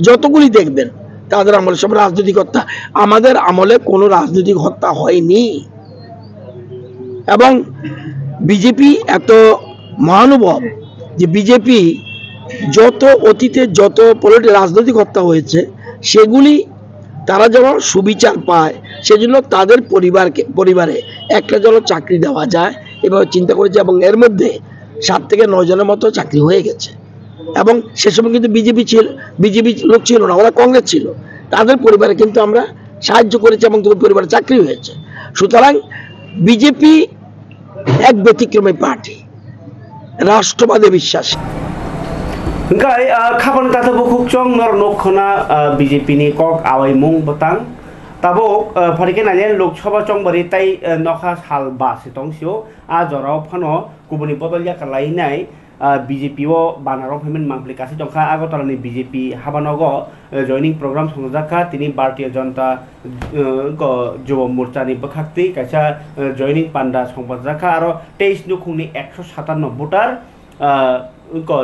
যতগুলি দেখবেন তাদের আমলে সব রাজনৈতিক হত্যা। আমাদের আমলে কোনো রাজনৈতিক হত্যা হয়নি। এবং বিজেপি এত মহানুভব যে বিজেপি যত অতীতে যত রাজনৈতিক হত্যা হয়েছে সেগুলি তারা যেন সুবিচার পায়, সেজন্য তাদের পরিবারে একটা যেন চাকরি দেওয়া যায় এভাবে চিন্তা করেছে। এবং এর মধ্যে 7 থেকে 9 জনের মতো চাকরি হয়ে গেছে। এবং সে সময় কিন্তু বিজেপি লোক ছিল না, ওরা কংগ্রেস ছিল। তাদের পরিবারে কিন্তু আমরা সাহায্য করেছি এবং তাদের পরিবারে চাকরি হয়েছে। সুতরাং বিজেপি এক ব্যতিক্রমী পার্টি, রাষ্ট্রবাদে বিশ্বাসী। Ngay kapan tata bukuk chong nor nokhona BJP ni kok awai mung batang tabo phariken nanya Lok Sabha chong bari tai nokha sal ba sitong sio a jorao phano kubuni bodol ya kalai nai BJP o banaro phemen mangpli kasi tongkha agotala ni BJP habanogo joining program songjaka tini Bharatiya Janata ko Jubo Morcha ni bakhakti kaisa joining panda songjaka aro 23 nukhungni 157 voter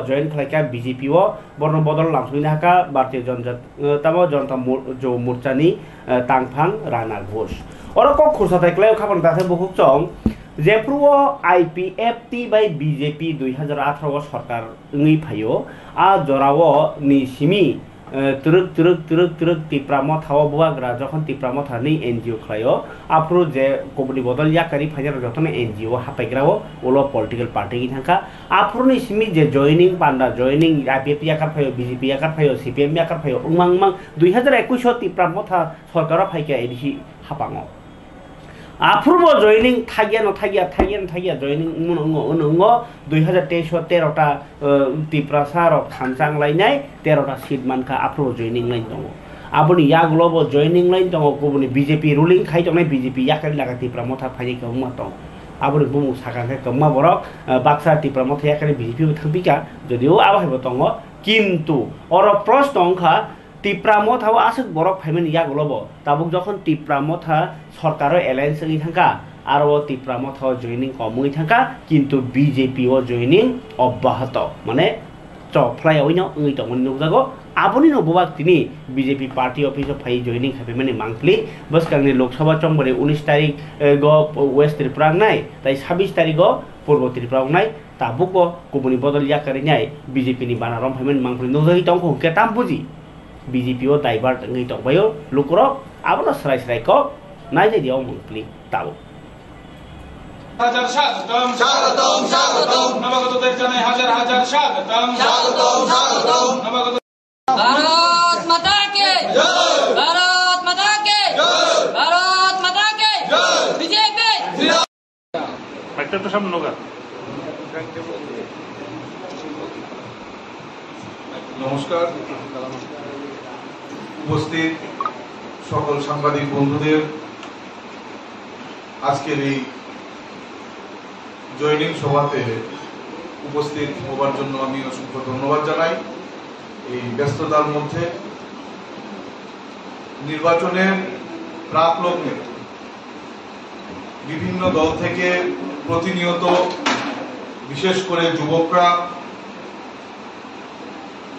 join খালাইকা BJP ও বর্ণ বদল লামসুই হাকা ভারতীয় জনতা যুব মোর্চানি তাংফাং রানা ঘোষ অরক খুরসা থাকলে খাবন তাতে বহুক চং যেপ্রু IPFT by BJP 2018 সরকার ঙি ফাইও আ জরাও নি সিমি তুরুক টিপ্রাম থাও বুয়াগ্রা যখন টিপ্রাম থানি NGO খাইও আপ্রু যে কবডি বদল ইয়াকারি ফাইজার যখন NGO হাপাইগ্রাও ওলো পলিটিক্যাল পার্টি থাকা আপ্রুনি সিমি যে জয়নিং পান্ডা জয়নিং IPFT ইয়াকার ফাইও বিজেপি ইয়াকার ফাইও CPM ইয়াকার ফাইও উংমাং 2021 টিপ্রাম থা সরকার ফাইকা এডিসি হাপাঙ আপ্রুব জয়নিং থাগিয়া জয়নিং উনঙ্গ 2023 13টা টিপ্রাসা রক খানচাং লাইনাই 13টা সিট মানকা আপ্রুব জয়নিং লাইন দङ aboni yaglobo joining line dङ kubuni BJP ruling khai dङ BJP yakari laga টিপ্রাম থা ফাইনি কমা দङ aboni bumu sakangke kemma borok baksa টিপ্রাম থা yakari BJP thangpika যদিও আবাহিব দङ কিন্তু অর প্রশ্ন অংখা টিপ্রাম থাও আসুক বরক ফাইমেন ইয়াগলব তাবুক যখন টিপ্রাম থা সরকারের এলায়েন্স ই থাকা আর ও টিপ্রাম থাও জয়নিং কমই থাকা কিন্তু বিজেপি ও জয়নিং অব্যাহত মানে চফ্লাই ওইন ই দমন নুজাগো আপনি নববাক তিনি বিজেপি পার্টি অফিস ফাই জয়নিং খাবে মানে মাংপলি বসকাংনি লোকসভা চম্বরে 19 তারিখ গ ওয়েস্ট ত্রিপুরা নাই তাই 26 তারিখ পূর্ব ত্রিপুরা নাই তাবুক কুবনি বদল ইয়াকারি নাই বিজেপি নি বানারম ফাইমেন মাংপলি নুজাগি তং কে তাম বুঝি BJP o divert ngai tok bayo lukro abno srai ko nai je diaw mungpli tabo হাজার স্বাগতম নবাগতদের জানাই হাজার স্বাগতম নবাগত भारत माता के जय भारत माता के जय भारत माता के जय बीजेपी बैठते तो सब लोग নমস্কার উপস্থিত সকল সাংবাদিক বন্ধুদের আজকের এই জয়নিং সভাতে উপস্থিত হওয়ার জন্য আমি অসংখ্য ধন্যবাদ জানাই। এই ব্যস্ততার মধ্যে নির্বাচনের প্রাক লগ্নে বিভিন্ন দল থেকে প্রতিনিয়ত বিশেষ করে যুবকরা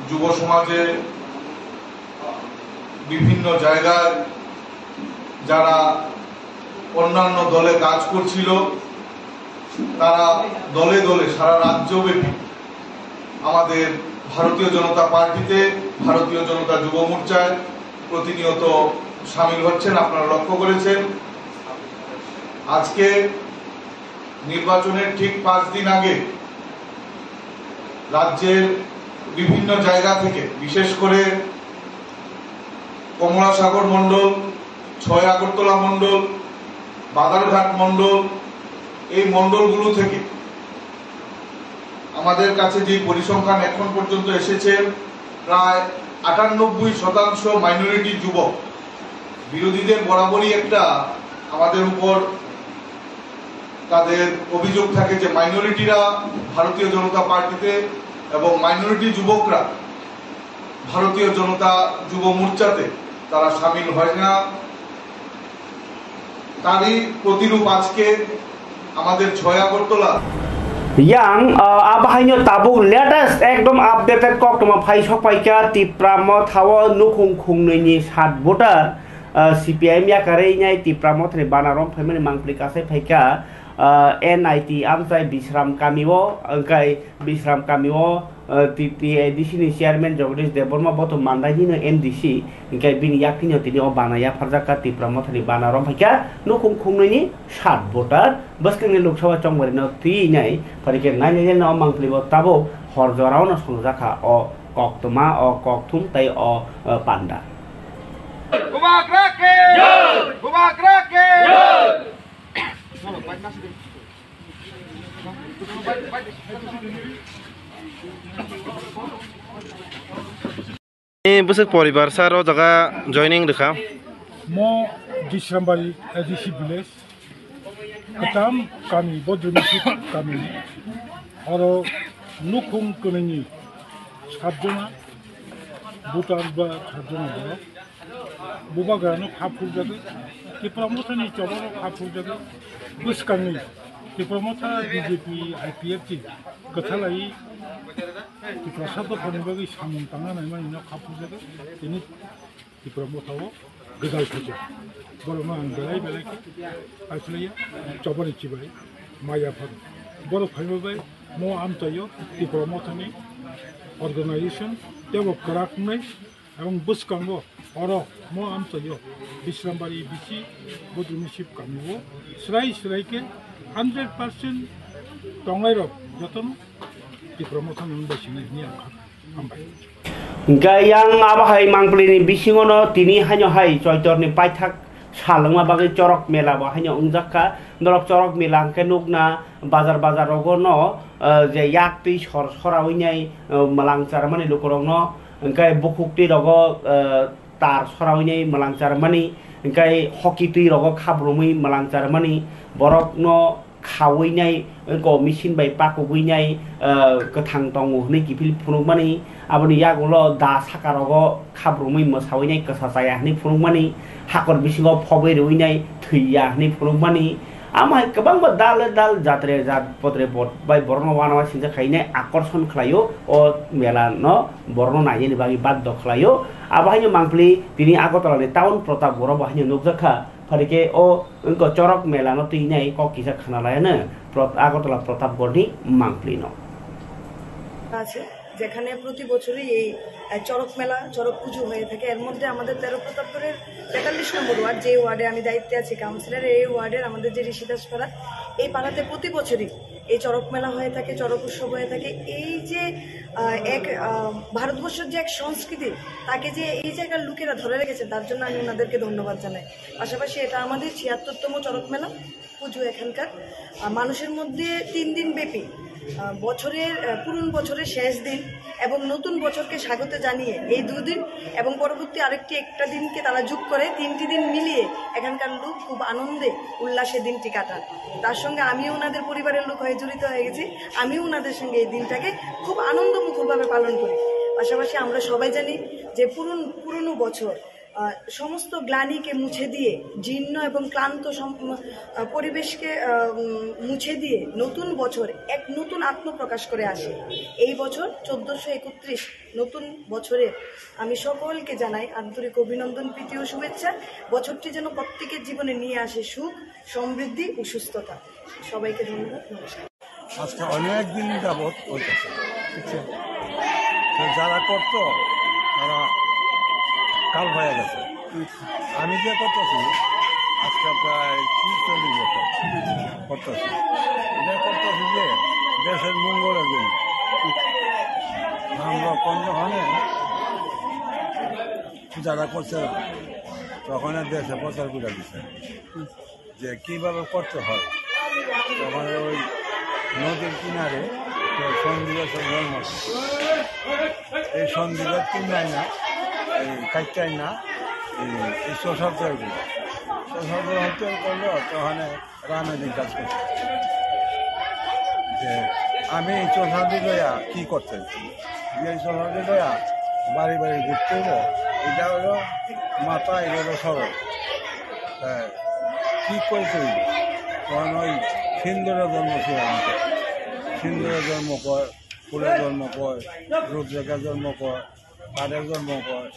যুব সমাজে বিভিন্ন জায়গায় যারা অন্যান্য দলে কাজ করছিল তারা দলে দলে সারা রাজ্যব্যাপী আমাদের ভারতীয় জনতা পার্টিতে ভারতীয় জনতা যুব মোর্চায় প্রতিনিয়ত সামিল হচ্ছেন। আপনারা লক্ষ্য করেছেন আজকে নির্বাচনের ঠিক 5 দিন আগে রাজ্যের বিভিন্ন জায়গা থেকে, বিশেষ করে কমলাসাগর মণ্ডল, 6 আগরতলা মণ্ডল, বাদারঘাট মণ্ডল, এই মণ্ডলগুলো থেকে আমাদের কাছে যে পরিসংখ্যান এখন পর্যন্ত এসেছে, প্রায় 98% মাইনরিটি যুবক। বিরোধীদের বরাবরই একটা আমাদের উপর তাদের অভিযোগ থাকে যে মাইনরিটিরা ভারতীয় জনতা পার্টিতে এবং মাইনরিটি যুবকরা ভারতীয় জনতা যুব মোর্চাতে তারা সামিল হয় না। তারই প্রতিরূপ আজকে আমাদের 6 Agartala yang abahanya tabung latest ekdom updated kok toma phai sokpaika tipramo thawo nukhung khungnini 7 voter CPIM ya kare nyai tipramo thre banarom phaimani mangpli kasai phaika NIT amsai Bisram Kamiwo angkai Bisram Kamiwo TTADC ni chairman Jagdish Deborma boto mandai ni MDC angkai bini yakini tini o banaya pharjaka tipramo thre banarom phaika nukhung khungnini 7 voter baskang ni Lok Sabha chongmari no ti nyai parike nai no mangpli bo tabo horjorao no songjaka o koktoma o kokthum tai o panda Kubak Raket! Kubak Raket! Busuk poribar sar o jaga joining dekha mo Disrambari ADC village katam kami bodrumisi kami aro nukhung kunini sabjona Bhutan ba sabjona ba bubagano khapur jaga ki promotion ni choboro khapur jaga buskangni ki promoter BJP IPFT kathalai ki prasad khonibagi samun tanga nai mani no khapur jaga ini ki promoter gedal phaja boroma angalai belai aslaya chobori chibai maya phar boro khaibai mo amtayo ki promoter ni organization develop karaknai এবং বুসকাঙ্গো or মো আমতয় বিশ্রামবাড়ি বিচি বদ্রুমিশিপ কামিবো স্রাইকে 100% টঙ্গাইরব যতন কি promotion investment নিয়া আমবাই gayang abahai mangplini bisingono tini hanyo hai choitorni paithak salangma bagi corok mela bo hanyo ungjaka dorok corok mela angke nukna bazar rogono je yakti sorawi nyai malangcar mani lukurongno engkai bukukti rogo tar sorawi nyai malangcar mani engkai hoki tui rogo khabrumui malangcar mani borok no khawi nyai ko machine bai pakugui nyai kathang tongu hne kipil phunukmani aboni yagulo da sakarogo khabrumui mosawi nyai kasasaya hne phunukmani hakor bisingo phobei rui nyai thuiya hne phunukmani amai kabang dal jatre jat potre bot bai borno wanawa sinja khaine akorson khlayo o mela no borno naini bagi baddo khlayo abahanya mangpli tini agotala ni town protap boro bahanya nukjaka parike o engko corok mela no tui nyai ko kisa khana layana Agartala Pratapgarh মাংপলি ন আছে যেখানে প্রতি বছরই এই চড়ক মেলা চড়ক পুজো হয়ে থাকে। এর মধ্যে আমাদের 13 প্রতাপগড়ের 43 নম্বর ওয়ার্ড, যে ওয়ার্ডে আমি দায়িত্বে আছি কাউন্সিলর, এই ওয়ার্ডের আমাদের যে ঋষিদাস পাড়া, এই পাড়াতে প্রতি বছরই এই চড়ক মেলা হয়ে থাকে, চড়ক উৎসব হয়ে থাকে। এই যে এক ভারতবর্ষের যে এক সংস্কৃতি, তাকে যে এই জায়গার লোকেরা ধরে রেখেছে, তার জন্য আমি ওনাদেরকে ধন্যবাদ জানাই। পাশাপাশি এটা আমাদের 76তম চড়ক মেলা পুজো এখানকার। মানুষের মধ্যে 3 দিন ব্যাপী বছরের পুরন বছরের শেষ দিন এবং নতুন বছরকে স্বাগত জানিয়ে এই 2 দিন এবং পরবর্তী আরেকটি একটা দিনকে তারা যোগ করে 3টি দিন মিলিয়ে এখানকার লোক খুব আনন্দে উল্লাসে দিনটি কাটান। তার সঙ্গে আমিও ওনাদের পরিবারের লোক হয়ে জড়িত হয়ে গেছি, আমিও ওনাদের সঙ্গে এই দিনটাকে খুব আনন্দমুখরভাবে পালন করি। পাশাপাশি আমরা সবাই জানি যে পুরনো বছর সমস্ত গ্লানিকে মুছে দিয়ে, জীর্ণ এবং ক্লান্ত পরিবেশকে মুছে দিয়ে নতুন বছর এক নতুন আত্মপ্রকাশ করে আসে। এই বছর 1431 নতুন বছরে আমি সকলকে জানাই আন্তরিক অভিনন্দন, প্রীতি ও শুভেচ্ছা। বছরটি যেন প্রত্যেকের জীবনে নিয়ে আসে সুখ, সমৃদ্ধি ও সুস্থতা। সবাইকে ধন্যবাদ, নমস্কার। আজকে অনেক দিন যাবৎ হইতেছে, যারা করত তারা কাল হয়ে গেছে। আমি যে করতেছি আজকে প্রায় 40 বছর করতেছি। এটা করতেছি যে দেশের মঙ্গলের জন্য। নামরক্ষণ যখন যারা করছে তখন দেশে প্রচার করে দিচ্ছে যে কীভাবে করতে হয়। তখন ওই নদীর কিনারে সন্দ্বীপের জন্ম, এই সন্দ্বীপের কিনাই না, এই কাইটাই না, এই শোষণ তৈরি করে শোষণ তৈরি করলো। তখন রাজনৈতিক কাজ করছে যে আমি এই চোষাদি লইয়া কী করতে, এই চোষাদি লইয়া বাড়ি বাড়ি ঘুরতে হইব, এটা হলো মাথা, এটা হলো সরল। কী করতে হইব তখন ওই সিন্দুরের জন্ম ছিল আমাকে, সিন্দুরের জন্ম কয়, ফুলের জন্ম কয়, রুদ্রেখার জন্ম কয়, কাঠের জন্ম কয়।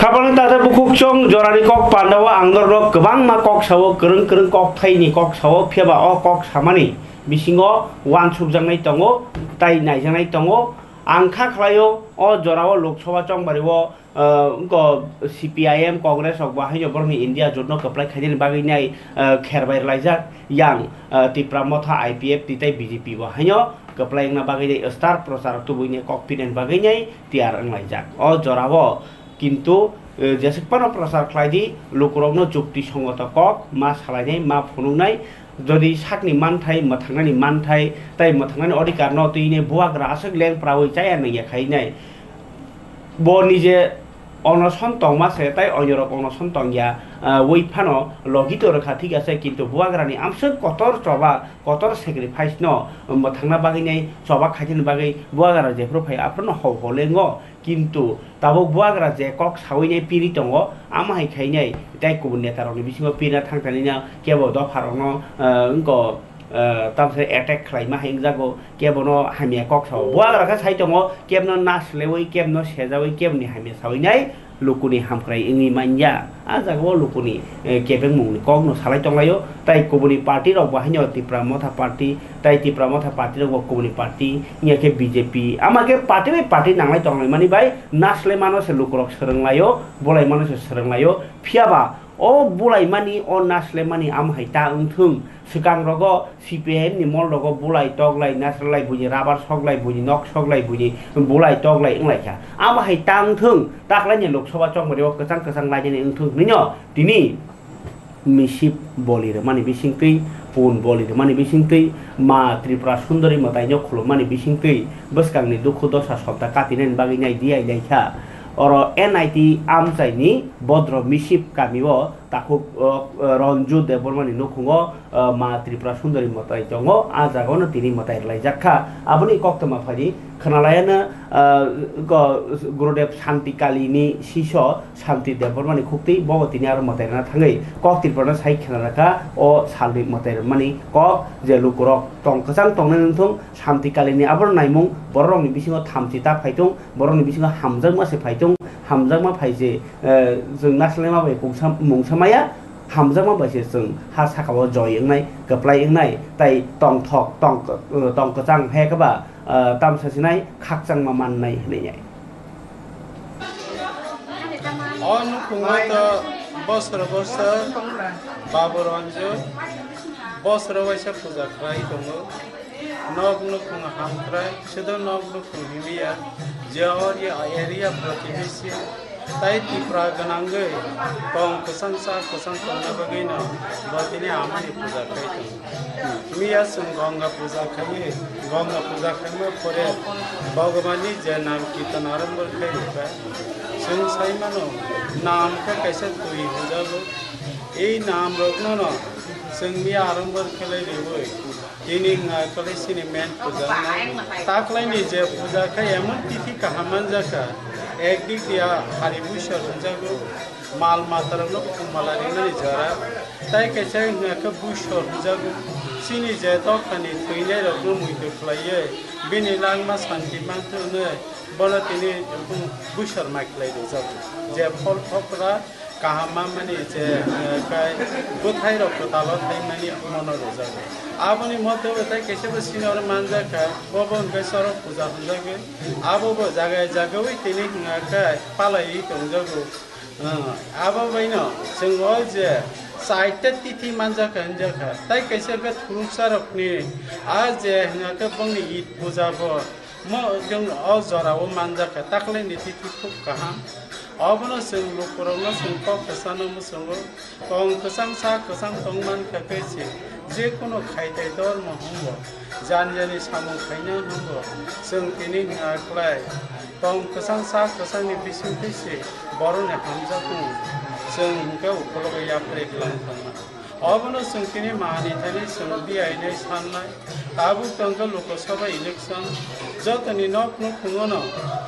Kapan tata bukuk chong jorani kok pandawa anggar rok kebang ma kok sawo kereng kereng kok thai ni kok sawo phiaba o kok samani bisingo wan suk jangnai tongo tai nai jangnai tongo angkha khlayo o jorao lok sabha chong bariwo ko CPIM Congress ok bahai borni India jotno kaplai khaidin bagai nai kherbai laijak yang tipramotha IPF titai BJP bahayo kaplai na bagai dei star prasar tubuine kok pinen bagai nai tiar anglaijak o jorao কিন্তু যেসেকপানো প্রচার খাইদি লোকরকনো যুক্তি সঙ্গত cock মা সালাইনাই মা ফনুনাই যদি সাকনি মানথাই মথাंनानि মানথাই তাই মথাंनानि অধিকার ন তুইনে বুয়াগ্রা আসক লেং প্রাওই চায়া নইয়া খাইনাই ব নিজে অনশন তংমাসে তাই অন্যরক অনশন তংয়া ওই ফানো লগিত রেখা ঠিক আছে কিন্তু বুয়াগ্রানি আমসে কতর চবা কতর স্যাক্রিফাইস ন মথাंना বাগিনাই চবা খাইতেন বাগै বুয়াগ্রা যেফ্রো ফাই আপন হলেঙ্গ কিন্তু তাবো বুয়াগ্রা যে কক সাউইনাই পিরি দङ आमाहाय खाइनाय ताइ गुबुन नेतारनि बिसिङाव पिना थांथानिना केबो दफारनो इंको तामसे अटैक खालायमा हायं जागो केबनो हामिया কক साव बुआग्राखा साइ दङ केबनो नासलेवै केबनो सेजावै केबनि हामिया सावैनाय लुकुनि हामख्राय इंनि मानया आ जागो लुकुनि केबें मुंनि ककनो सालाय दंलायो ताइ गुबुनि पार्टी रक बाहायनो तिप्रामथा पार्टी ताइ तिप्रामथा पार्टी रक गुबुनि पार्टी इयाके बीजेपी आमाके पार्टी नांलाय दंलाय मानि बाय नासले मानसे लुकुरक सोरंलायो बलाय मानसे सोरंलायो फियाबा ओ बुलाय मानि ओ नासले मानि आमहाय ता ओंथों सिगां रग CPIM नि मल रग बुलाय तगलाय नासलाय बुनि राबार सकलाय बुनि नक सकलाय बुनि बुलाय तगलाय ओंलायखा आमहाय ता ओंथों दाखलायनि लोकसभा चंबरियाव कचां कचां लायनि ओंथों निनो दिनि मिसिप बलिर मानि बिसिंकै पुन बलिर मानि बिसिंकै मा त्रिपुरा सुंदरी मतायनो खुलुम मानि बिसिंकै बसकांनि दुखु दशा सप्ता काटिनेन बागिनाय दियाय लायखा और NIT आमसाइनि बद्र मिसिप कामिओ ताकु रंजु देबरमानि नखुङो मा त्रिपुरा सुंदरी मताय दङ आ जागावनो तिनि मताय लायजाखा आबनि कक्तमा फारि खनालायानो गुरुदेव शांति कालीनि शिष्य शांति देबरमानि खुक्ति बगतिनि आरो मतायना थाङै कक त्रिपुरा साइ खनालाका ओ सालनि मताय मानि कक जे लुकुरक टंकसां टंने नथुं शांति कालीनि आबर नायमुं बररंनि बिसिङाव थामथिता फायथुं बररंनि बिसिङाव हामजां मासे फायथुं हामजां मा फायजे जों नासले माबाय मुंसामाया हामजां मा बायसे जों हा साखाव जय एंनाय गप्लाय एंनाय ताइ टं थक टं कचां हेकबा तामसासिनाय खाकचां मा माननाय हनैयाय अनुकुंगत बसर बाबु रंजु बसर वैसा पूजा खाय दङ नग नुकुंग हामख्राय सदो नग नुकुंग हिमिया जेहर एरिया प्रतिवेशी ताइ तिप्रा गनांगै टं कसांसा कसां टंना बगैना बतिनि आमानि पूजा खाय मिया जों गंगा पूजा खायो गंगा पूजा खायनो परे भगवाननि जे नाम कीर्तन आरम्भ खायबाय जों साइमानो नाम का कैसे तुई होजागो ए नाम रखनो न जोंनि आरम्भ खालायबाय दिनै कलेजनि मेन पूजा ताकलायनि जे पूजा खाय एमन तिथि काहामान जाखा एक दिक दिया हारिमु सरजागो माल मातरनो कुमालारिनानि जरा ताइ कैसे नखा बुशर जागो सिनि जे तखानि थैनाय रखनो मुइखो खलायो बिनि लांमा शान्ति मानथनो बलतिनि बुशर माखलायदो जागो जे फल फकरा काहामा माने जे काय गोथाय रखो तालो थाइमानि मनरो जागो आबनि मते ताइ कैसे सिनर मानजाखा बबन गसर पूजा होजागो आबो जागाय जागोय तिनि काय पालाय दंजागो आबो बैनो जों जे साहित्य तिथि मानजाखा हनजाखा ताइ कैसे बे थुरुसा रखनि आ जे हंगाखो बंनि ईद पूजा बो जों जराव मानजाखा ताकले नीति खूब कहाम अबनो जों लोकफोरावनो जों क खोसानो मोसोङो कं खोसां सा खोसां तंमान खैसे जेखुनु खायथाय धर्म हंगो जानजानि सामु खायनो हंगो जों तिनि हाख्लाय कं खोसां सा खोसांनि बिसिं फैसे बर'नि हामजाखौ जों हंखौ उपलब्ध याफ्रे खालामखांना अबनो जों तिनि मानिथानि जों बिआइनै साननाय आबु तंगो लोकसभा इलेक्शन जतनि नक न खुङोनो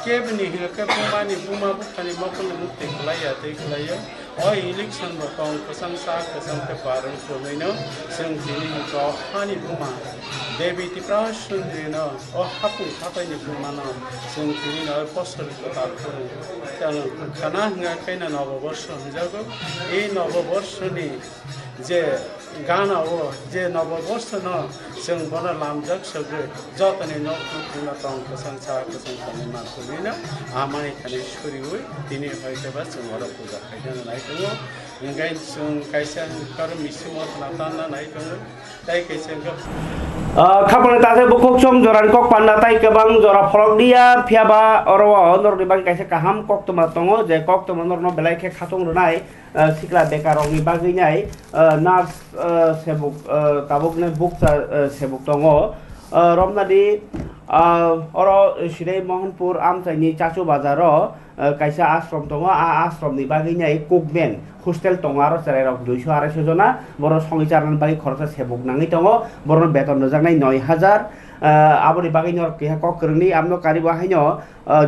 केबनि हिलके बुमानि बुमा बुखानि मकनि मुक्ति खलाया तै खलायो अ इलेक्शन बकं खोसां सा खोसां के पारन खमैनो जों दिनि गहानि बुमा देवी तिप्रा सुन्द्रिनो अ हापु थापायनि बुमानो जों दिनि न पसर कताखौ तानो खाना हंगा कैना नववर्ष हंजागो ए नववर्षनि जे गानाव जे नववर्ष न जों बना लामजाक सगो जतनि न खुना तंग खोसां सा खोसां खानि मानखौनिनो आमानि खानि सुरिवै दिनि हयतोबा जों हर पूजा खायदों नायदों ओंगाय जों कायसा कर मिसिम थाना नायदों ताइ कैसे खापल तासे बुकुक सम जरान कक पान्दा ताइ गोबां जरा फलक दिया फियाबा अरव नरनि बागै कायसे काहाम कक तमा दङ जे कक तमा नरनो बेलायखे खाथं रुनाय सिक्ला बेकारनि बागैनाय नार्स सेबुक ताबुकने बुक सेबुक दङ रमनादि अर सिरै मोहनपुर आमचाइनि चाचु बाजारो कायसा आश्रम दङ आ आश्रमनि बागैनाय कुकमेन हस्टेल दङ आरो जेराव 200-250 जना बर' संगिचारनि बागै खरसा सेबुक नाङै दङ बर' बेतन नजानाय 9000 आबनि बागैनो केहा कक करनि आमनो कारिबा हायनो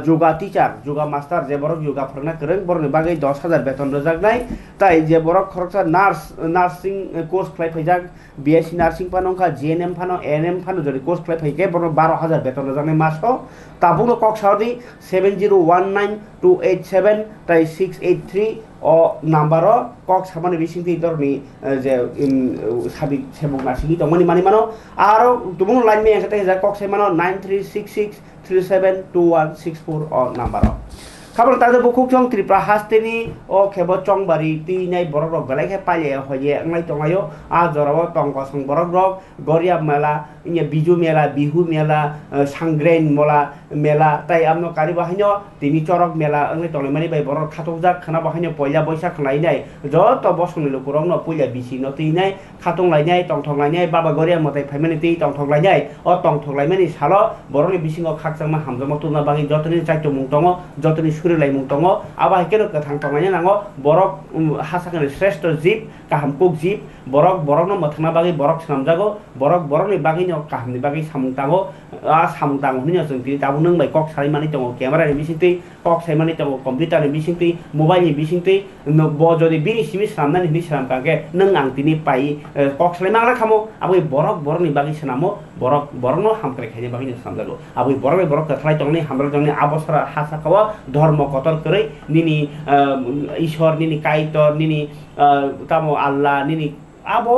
योगा टीचार योगा मास्टर जे बर' योगा फोरोंना करन बर'नि बागै 10000 बेतन रोजागनाय ताइ जे बर' खरसा नार्सिं कोर्स क्लाइ फैजाक बीएससी नार्सिं फानोखा जीएनएम फानो एएनएम फानो जरि कोर्स क्लाइ फैके बर' 12000 बेतन रोजागनाय मासो ताबुनो कक सावदि 7019287 ताइ 683 ओ नाम्बारो कक सामानि बिसिंति दरनि जे साबि सेबुक नासिनि दमनि मानि मानो आरो तुमुन लाइन में एकते जा कक सेमानो 9366372164 ओ नाम्बारो खाबर ताजे बुकुक चंग त्रिपुरा हास्तेनि ओ खेबो चंगबारि तिनै बरक रक बेलायखे पाले होये अंगलाय तंगायो आ जराव तंग सं बरक रक गरिया मेला इने बिजु मेला बिहु मेला सांग्रेन मेला ताइ आमनो कारि बाहायनो तिनि चरक मेला अंगलाय तंगलाय मानि बाय बरक खातंजा खाना बाहायनो पयला बैसाख लायनाय जत बसनि लोकुरंनो पयला बिसिनो तिनै खातं लायनाय तंथं लायनाय बाबा गरिया मताय फाइमानि ति तंथं लायनाय ओ तंथं लायमानि सालो बरनि बिसिङाव खाकजामा हामजामा तुना बागै जतनि चाइतो मुं दङ जतनि सुरिलाय मुं दङ आबा हेकेनो कथां तंगायनो नांगो बरक हासाखनि श्रेष्ठ जीब काहाम कुक जीब बरकनो मथांना बागै बरक सामजागो बरकनि बागैनो काहामनि बागै सामुं तांगो आ सामुं तांगो हिनो जों ति ताबु नों बाय कक सारिमानि दङ क्यामेरानि बिसिंति कक साइमानि दङ कम्पिउटारनि बिसिंति मोबाइलनि बिसिंति ब जदि बिनि सिमि सामनानि हिनि साम काके नों आं तिनि पाइ कक साइमांला खामो आबै बरकनि बागै सानामो बरकनो हामक्रे खायनि बागै सामजागो आबै बरक कथाय तंनि हामल जंनि आबसरा हासाखाव धर्म कतर करै निनि ईश्वर निनि काइतर निनि तामो अल्लाह निनि आबो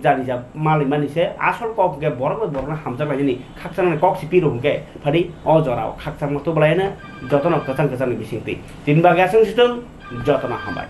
जानि जा मालिक मानिसे आसल कक गे बरक हामजा लायनि खाकसांनि कक सिपिरो हुके फादि अ जराव खाकसां मतो बलायना जतन कथां बिसिंति तिन बागासं सितन जतन हामबाय।